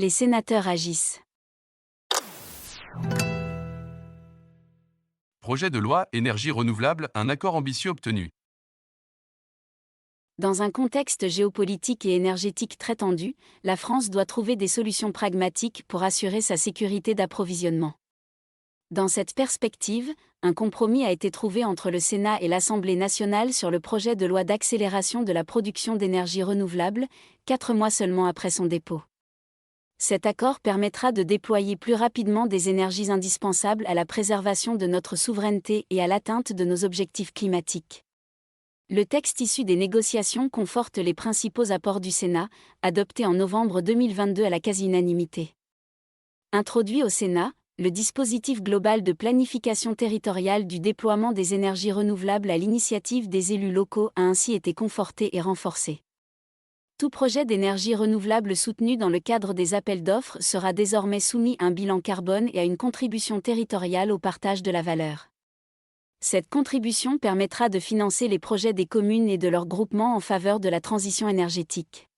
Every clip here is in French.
Les sénateurs agissent. Projet de loi énergie renouvelable, un accord ambitieux obtenu. Dans un contexte géopolitique et énergétique très tendu, la France doit trouver des solutions pragmatiques pour assurer sa sécurité d'approvisionnement. Dans cette perspective, un compromis a été trouvé entre le Sénat et l'Assemblée nationale sur le projet de loi d'accélération de la production d'énergie renouvelable, 4 mois seulement après son dépôt. Cet accord permettra de déployer plus rapidement des énergies indispensables à la préservation de notre souveraineté et à l'atteinte de nos objectifs climatiques. Le texte issu des négociations conforte les principaux apports du Sénat, adopté en novembre 2022 à la quasi-unanimité. Introduit au Sénat, le dispositif global de planification territoriale du déploiement des énergies renouvelables à l'initiative des élus locaux a ainsi été conforté et renforcé. Tout projet d'énergie renouvelable soutenu dans le cadre des appels d'offres sera désormais soumis à un bilan carbone et à une contribution territoriale au partage de la valeur. Cette contribution permettra de financer les projets des communes et de leurs groupements en faveur de la transition énergétique.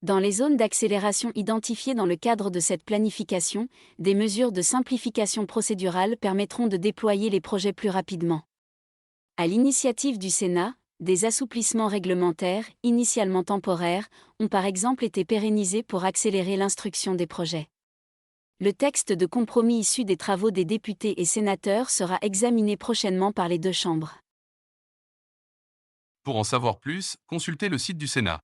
Dans les zones d'accélération identifiées dans le cadre de cette planification, des mesures de simplification procédurale permettront de déployer les projets plus rapidement. À l'initiative du Sénat, des assouplissements réglementaires, initialement temporaires, ont par exemple été pérennisés pour accélérer l'instruction des projets. Le texte de compromis issu des travaux des députés et sénateurs sera examiné prochainement par les deux chambres. Pour en savoir plus, consultez le site du Sénat.